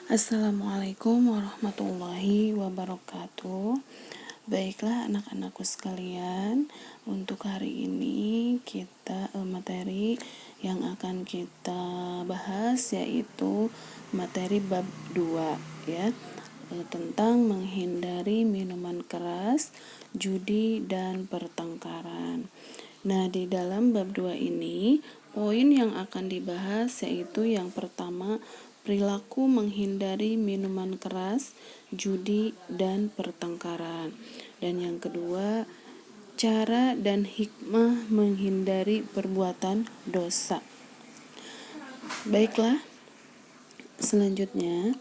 Assalamualaikum warahmatullahi wabarakatuh. Baiklah anak-anakku sekalian, untuk hari ini kita materi yang akan kita bahas yaitu materi bab 2 ya, tentang menghindari minuman keras, judi dan pertengkaran. Nah, di dalam bab 2 ini, poin yang akan dibahas yaitu yang pertama, perilaku menghindari minuman keras, judi, dan pertengkaran. Dan yang kedua, cara dan hikmah menghindari perbuatan dosa. Baiklah, selanjutnya,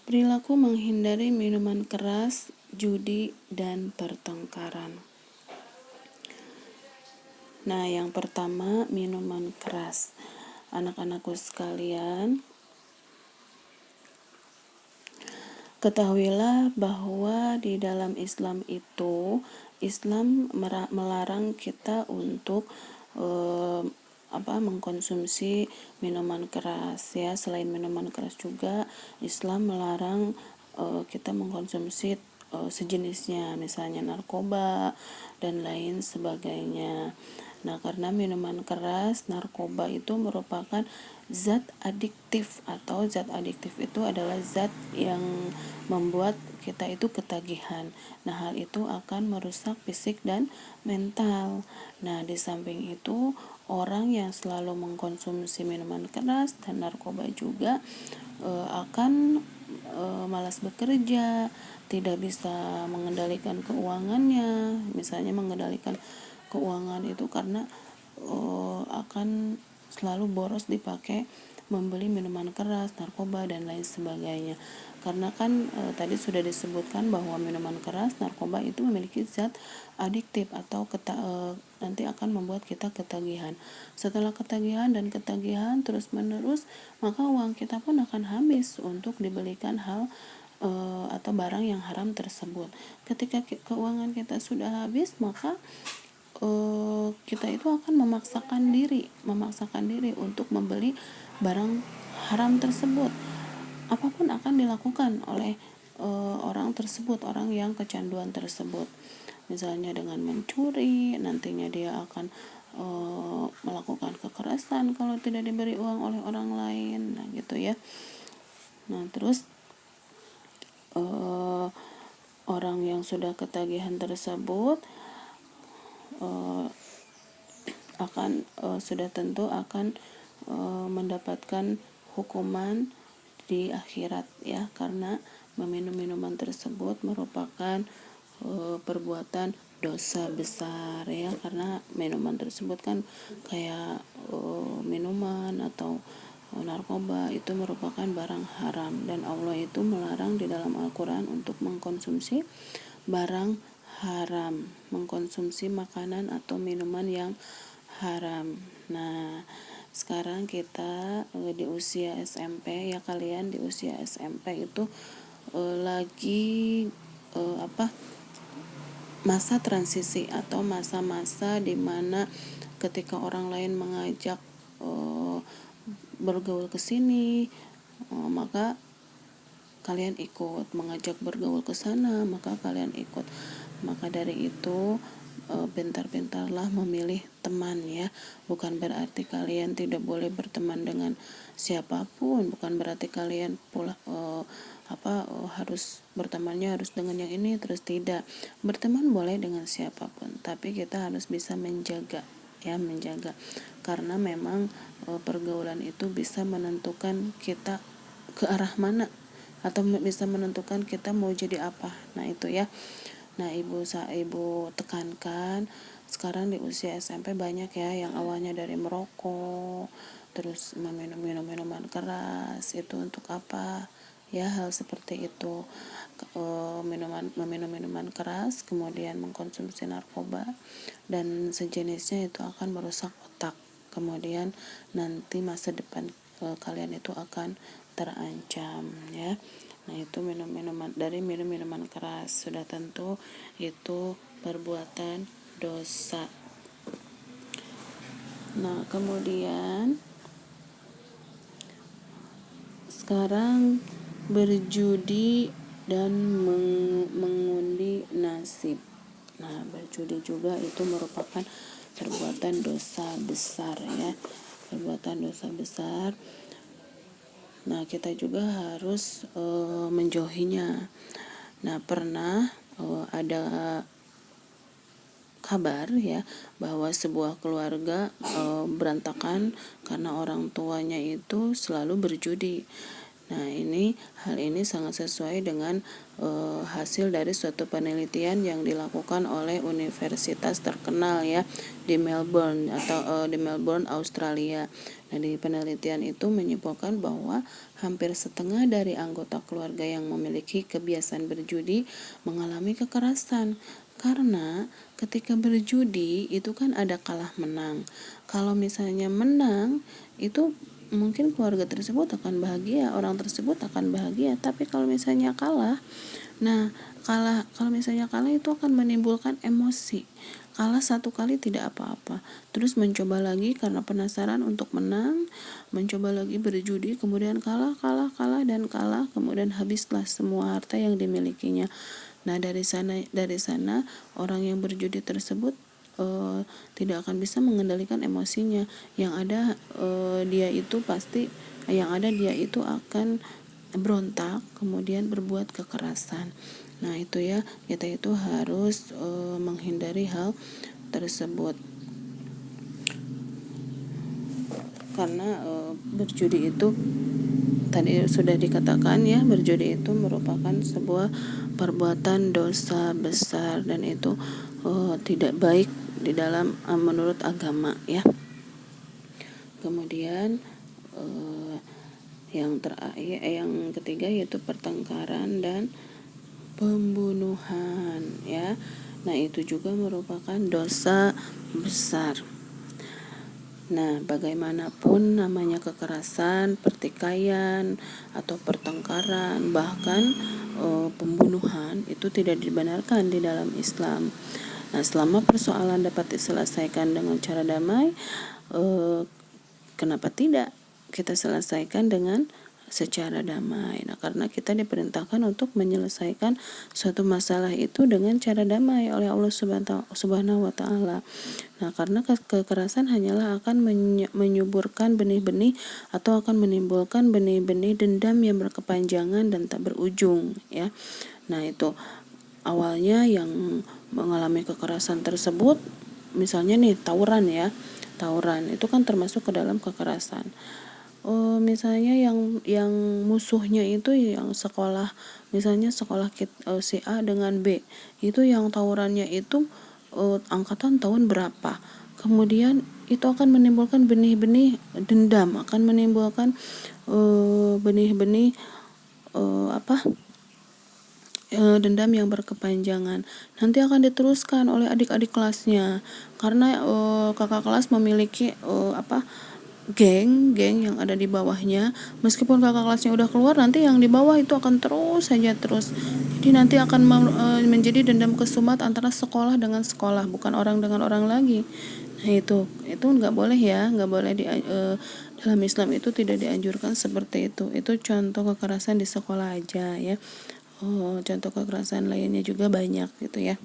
perilaku menghindari minuman keras, judi, dan pertengkaran. Nah, yang pertama, minuman keras. Anak-anakku sekalian, ketahuilah bahwa di dalam Islam itu, Islam melarang kita untuk mengkonsumsi minuman keras ya. Selain minuman keras juga, Islam melarang kita mengkonsumsi sejenisnya, misalnya narkoba dan lain sebagainya. Nah, karena minuman keras, narkoba itu merupakan zat adiktif, atau zat adiktif itu adalah zat yang membuat kita itu ketagihan. Nah, hal itu akan merusak fisik dan mental. Nah, di samping itu, orang yang selalu mengkonsumsi minuman keras dan narkoba juga akan malas bekerja, tidak bisa mengendalikan keuangannya. Misalnya mengendalikan keuangan itu karena akan selalu boros dipakai membeli minuman keras, narkoba, dan lain sebagainya. Karena kan tadi sudah disebutkan bahwa minuman keras, narkoba itu memiliki zat adiktif atau nanti akan membuat kita ketagihan. Setelah ketagihan dan ketagihan terus menerus, maka uang kita pun akan habis untuk dibelikan hal atau barang yang haram tersebut. Ketika keuangan kita sudah habis, maka kita itu akan memaksakan diri untuk membeli barang haram tersebut. Apapun akan dilakukan oleh orang tersebut, orang yang kecanduan tersebut. Misalnya dengan mencuri, nantinya dia akan melakukan kekerasan kalau tidak diberi uang oleh orang lain. Nah, gitu ya. Nah, terus orang yang sudah ketagihan tersebut sudah tentu akan mendapatkan hukuman di akhirat ya, karena meminum minuman tersebut merupakan perbuatan dosa besar ya, karena minuman tersebut kan kayak minuman atau narkoba itu merupakan barang haram, dan Allah itu melarang di dalam Al-Quran untuk mengkonsumsi barang haram, mengkonsumsi makanan atau minuman yang haram. Nah, sekarang kita di usia SMP ya, kalian di usia SMP itu lagi masa transisi atau masa-masa di mana ketika orang lain mengajak bergaul ke sini, maka kalian ikut, mengajak bergaul ke sana, maka kalian ikut. Maka dari itu pintar-pintarlah memilih teman ya. Bukan berarti kalian tidak boleh berteman dengan siapapun, bukan berarti kalian pula harus bertemannya harus dengan yang ini, terus tidak. Berteman boleh dengan siapapun, tapi kita harus bisa menjaga karena memang pergaulan itu bisa menentukan kita ke arah mana, atau bisa menentukan kita mau jadi apa. Nah, itu ya. Nah, ibu tekankan, sekarang di usia SMP banyak ya yang awalnya dari merokok, terus meminum minuman keras. Itu untuk apa? Ya, hal seperti itu. Meminum minuman keras, kemudian mengkonsumsi narkoba dan sejenisnya, itu akan merusak otak. Kemudian nanti masa depan kalian itu akan terancam ya. Nah, itu minum minuman keras sudah tentu itu perbuatan dosa. Nah, kemudian sekarang berjudi dan mengundi nasib. Nah, berjudi juga itu merupakan perbuatan dosa besar ya. Perbuatan dosa besar. Nah, kita juga harus menjauhinya. Nah, pernah ada kabar ya bahwa sebuah keluarga berantakan karena orang tuanya itu selalu berjudi. Nah, hal ini sangat sesuai dengan hasil dari suatu penelitian yang dilakukan oleh universitas terkenal ya di Melbourne di Melbourne, Australia. Nah, di penelitian itu menyimpulkan bahwa hampir setengah dari anggota keluarga yang memiliki kebiasaan berjudi mengalami kekerasan. Karena ketika berjudi itu kan ada kalah menang. Kalau misalnya menang itu mungkin keluarga tersebut akan bahagia, orang tersebut akan bahagia. Tapi kalau misalnya kalah, kalau misalnya kalah itu akan menimbulkan emosi. Kalah satu kali tidak apa-apa, terus mencoba lagi karena penasaran untuk menang, mencoba lagi berjudi, kemudian kalah, dan kalah, kemudian habislah semua harta yang dimilikinya. Nah, dari sana orang yang berjudi tersebut tidak akan bisa mengendalikan emosinya. Yang ada dia itu akan berontak, kemudian berbuat kekerasan. Nah, itu ya, kita itu harus menghindari hal tersebut. Karena berjudi itu tadi sudah dikatakan ya, berjudi itu merupakan sebuah perbuatan dosa besar dan itu tidak baik di dalam menurut agama ya. Kemudian yang ketiga yaitu pertengkaran dan pembunuhan ya. Nah, itu juga merupakan dosa besar. Nah, bagaimanapun namanya kekerasan, pertikaian, atau pertengkaran, bahkan pembunuhan itu tidak dibenarkan di dalam Islam. Nah, selama persoalan dapat diselesaikan dengan cara damai, kenapa tidak kita selesaikan dengan secara damai? Nah, karena kita diperintahkan untuk menyelesaikan suatu masalah itu dengan cara damai oleh Allah Subhanahu wa taala. Nah, karena kekerasan hanyalah akan menyuburkan benih-benih atau akan menimbulkan benih-benih dendam yang berkepanjangan dan tak berujung ya. Nah, itu awalnya yang mengalami kekerasan tersebut, misalnya nih tawuran ya. Tawuran itu kan termasuk ke dalam kekerasan. Misalnya yang musuhnya itu yang sekolah, misalnya sekolah si A dengan B, itu yang tawurannya itu angkatan tahun berapa. Kemudian itu akan menimbulkan benih-benih dendam, akan menimbulkan benih-benih dendam yang berkepanjangan. Nanti akan diteruskan oleh adik-adik kelasnya karena kakak kelas memiliki geng yang ada di bawahnya. Meskipun kakak kelasnya udah keluar, nanti yang di bawah itu akan terus. Jadi nanti akan menjadi dendam kesumat antara sekolah dengan sekolah, bukan orang dengan orang lagi. Nah, itu nggak boleh ya, nggak boleh dalam Islam itu tidak dianjurkan seperti itu. Itu contoh kekerasan di sekolah aja ya. Contoh kekerasan lainnya juga banyak gitu ya.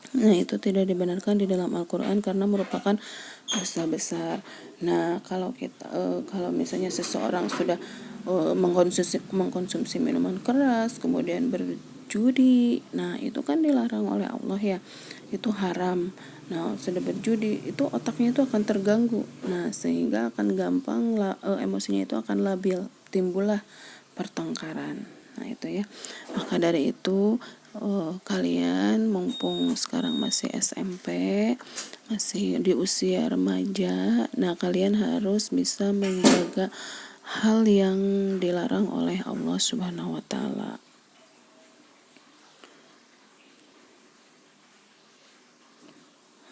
Nah, itu tidak dibenarkan di dalam Al-Quran karena merupakan dosa besar. Nah, kalau misalnya seseorang sudah mengkonsumsi minuman keras, kemudian berjudi, nah itu kan dilarang oleh Allah ya, itu haram. Nah, sudah berjudi itu otaknya itu akan terganggu. Nah, sehingga akan gampang emosinya itu akan labil, timbullah pertengkaran. Nah, itu ya. Maka dari itu kalian mumpung sekarang masih SMP, masih di usia remaja, nah kalian harus bisa menjaga hal yang dilarang oleh Allah Subhanahu wa taala.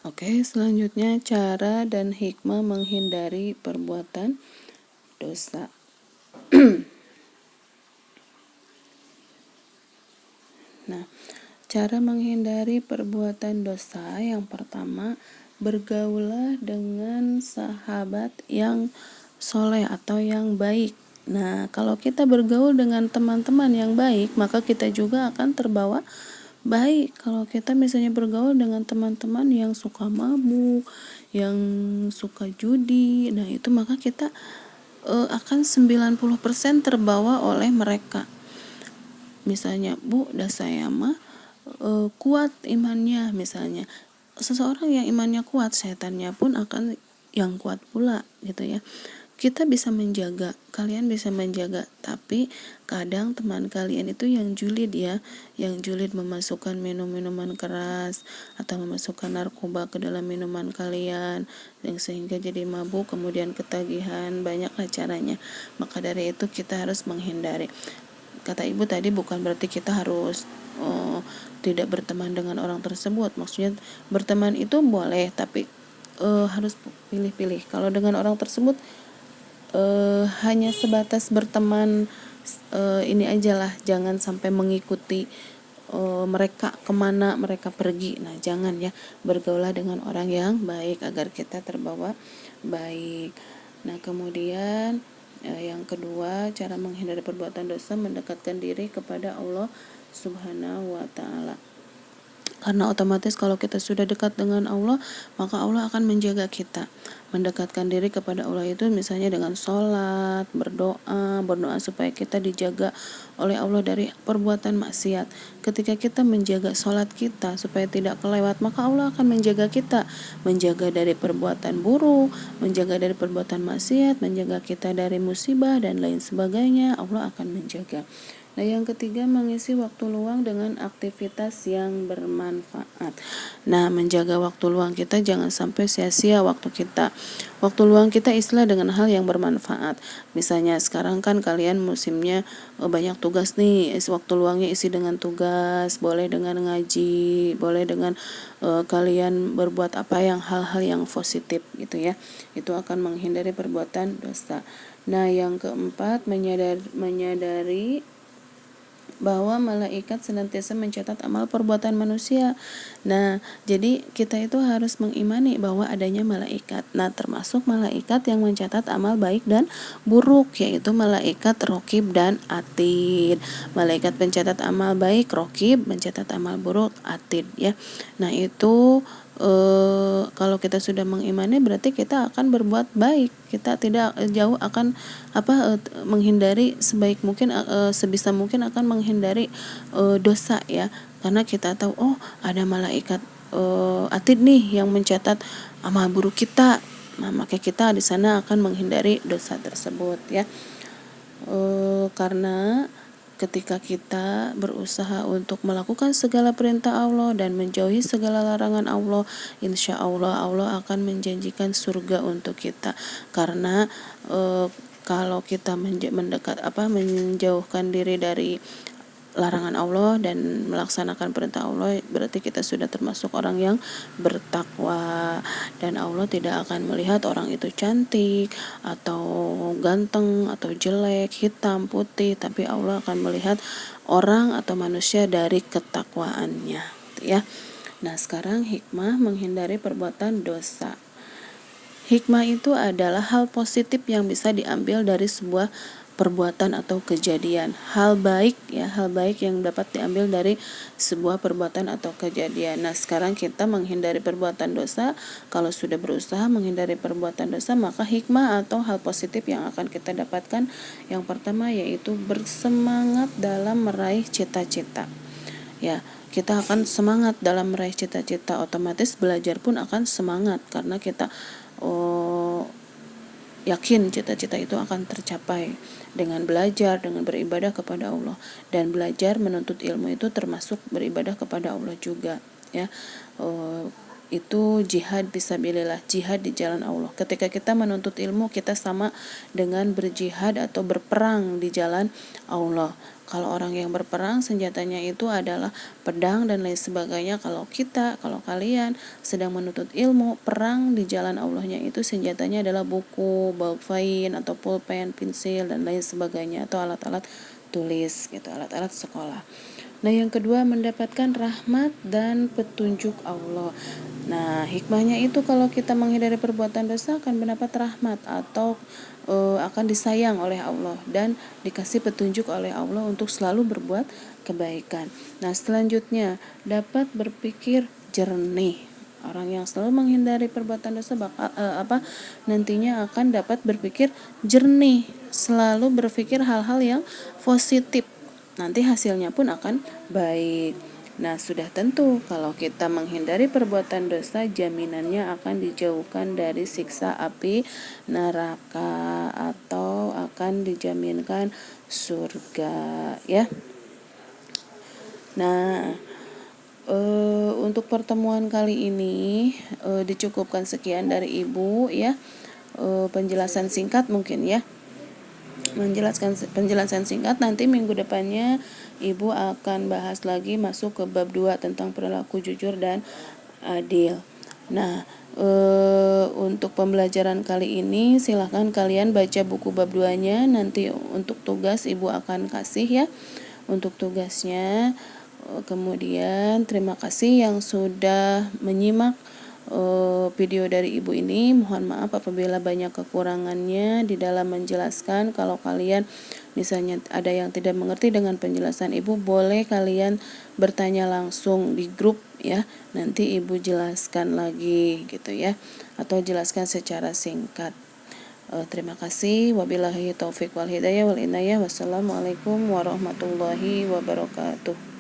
Oke, selanjutnya cara dan hikmah menghindari perbuatan dosa. Nah, cara menghindari perbuatan dosa yang pertama, bergaulah dengan sahabat yang soleh atau yang baik. Nah, kalau kita bergaul dengan teman-teman yang baik, maka kita juga akan terbawa baik. Kalau kita misalnya bergaul dengan teman-teman yang suka mabuk, yang suka judi, nah itu maka kita akan 90% terbawa oleh mereka. Misalnya, Bu, dah saya mah kuat imannya misalnya. Seseorang yang imannya kuat, setannya pun akan yang kuat pula gitu ya. Kita bisa menjaga, kalian bisa menjaga, tapi kadang teman kalian itu yang julid ya, yang julid memasukkan minuman keras atau memasukkan narkoba ke dalam minuman kalian, yang sehingga jadi mabuk, kemudian ketagihan, banyaklah caranya. Maka dari itu kita harus menghindari. Kata ibu tadi bukan berarti kita harus tidak berteman dengan orang tersebut. Maksudnya berteman itu boleh, tapi harus pilih-pilih. Kalau dengan orang tersebut hanya sebatas berteman ini ajalah, jangan sampai mengikuti mereka kemana mereka pergi. Nah jangan ya, bergaulah dengan orang yang baik agar kita terbawa baik. Nah kemudian yang kedua, cara menghindari perbuatan dosa, mendekatkan diri kepada Allah Subhanahu wa Ta'ala. Karena otomatis kalau kita sudah dekat dengan Allah, maka Allah akan menjaga kita. Mendekatkan diri kepada Allah itu misalnya dengan sholat, berdoa supaya kita dijaga oleh Allah dari perbuatan maksiat. Ketika kita menjaga sholat kita supaya tidak kelewat, maka Allah akan menjaga kita. Menjaga dari perbuatan buruk, menjaga dari perbuatan maksiat, menjaga kita dari musibah dan lain sebagainya. Allah akan menjaga. Nah, yang ketiga, mengisi waktu luang dengan aktivitas yang bermanfaat. Nah, menjaga waktu luang kita jangan sampai sia-sia waktu kita. Waktu luang kita isilah dengan hal yang bermanfaat. Misalnya sekarang kan kalian musimnya banyak tugas nih, waktu luangnya isi dengan tugas, boleh dengan ngaji, boleh dengan kalian berbuat apa yang hal-hal yang positif gitu ya. Itu akan menghindari perbuatan dosa. Nah, yang keempat, menyadari bahwa malaikat senantiasa mencatat amal perbuatan manusia. Nah, jadi kita itu harus mengimani bahwa adanya malaikat. Nah, termasuk malaikat yang mencatat amal baik dan buruk, yaitu malaikat Raqib dan Atid. Malaikat pencatat amal baik Raqib, mencatat amal buruk Atid ya. Nah, itu kalau kita sudah mengimani berarti kita akan berbuat baik. Kita tidak jauh akan menghindari sebaik mungkin, sebisa mungkin akan menghindari dosa ya, karena kita tahu ada malaikat atid nih yang mencatat amal buruk kita. Nah, maka kita di sana akan menghindari dosa tersebut ya. Karena ketika kita berusaha untuk melakukan segala perintah Allah dan menjauhi segala larangan Allah, insya Allah Allah akan menjanjikan surga untuk kita. Karena kalau kita menjauhkan diri dari larangan Allah dan melaksanakan perintah Allah, berarti kita sudah termasuk orang yang bertakwa, dan Allah tidak akan melihat orang itu cantik atau ganteng atau jelek, hitam, putih, tapi Allah akan melihat orang atau manusia dari ketakwaannya ya. Nah, sekarang hikmah menghindari perbuatan dosa. Hikmah itu adalah hal positif yang bisa diambil dari sebuah perbuatan atau kejadian. Hal baik yang dapat diambil dari sebuah perbuatan atau kejadian. Nah, sekarang kita menghindari perbuatan dosa. Kalau sudah berusaha menghindari perbuatan dosa, maka hikmah atau hal positif yang akan kita dapatkan, yang pertama yaitu bersemangat dalam meraih cita-cita. Ya, kita akan semangat dalam meraih cita-cita, otomatis belajar pun akan semangat karena kita yakin cita-cita itu akan tercapai dengan belajar, dengan beribadah kepada Allah. Dan belajar menuntut ilmu itu termasuk beribadah kepada Allah juga ya. Itu jihad fisabilillah, jihad di jalan Allah. Ketika kita menuntut ilmu, kita sama dengan berjihad atau berperang di jalan Allah. Kalau orang yang berperang, senjatanya itu adalah pedang dan lain sebagainya. Kalau kalian sedang menuntut ilmu, perang di jalan Allahnya itu senjatanya adalah buku, ballpoint atau pulpen, pensil dan lain sebagainya, atau alat-alat tulis gitu, alat-alat sekolah. Nah, yang kedua, mendapatkan rahmat dan petunjuk Allah. Nah, hikmahnya itu kalau kita menghindari perbuatan dosa akan mendapat rahmat atau akan disayang oleh Allah dan dikasih petunjuk oleh Allah untuk selalu berbuat kebaikan. Nah, selanjutnya dapat berpikir jernih. Orang yang selalu menghindari perbuatan dosa nantinya akan dapat berpikir jernih, selalu berpikir hal-hal yang positif. Nanti hasilnya pun akan baik. Nah, sudah tentu kalau kita menghindari perbuatan dosa, jaminannya akan dijauhkan dari siksa api neraka atau akan dijaminkan surga, ya. Nah, untuk pertemuan kali ini dicukupkan sekian dari Ibu, ya. Penjelasan singkat mungkin, ya. Penjelasan singkat. Nanti minggu depannya Ibu akan bahas lagi masuk ke bab 2 tentang perilaku jujur dan adil. Nah, untuk pembelajaran kali ini silahkan kalian baca buku bab 2-nya. Nanti untuk tugas Ibu akan kasih, ya, untuk tugasnya. Kemudian terima kasih yang sudah menyimak video dari Ibu ini. Mohon maaf apabila banyak kekurangannya di dalam menjelaskan. Kalau kalian misalnya ada yang tidak mengerti dengan penjelasan Ibu, boleh kalian bertanya langsung di grup, ya. Nanti Ibu jelaskan lagi gitu, ya, atau jelaskan secara singkat. Terima kasih. Wabillahi taufik wal hidayah wal inayah. Wassalamualaikum warahmatullahi wabarakatuh.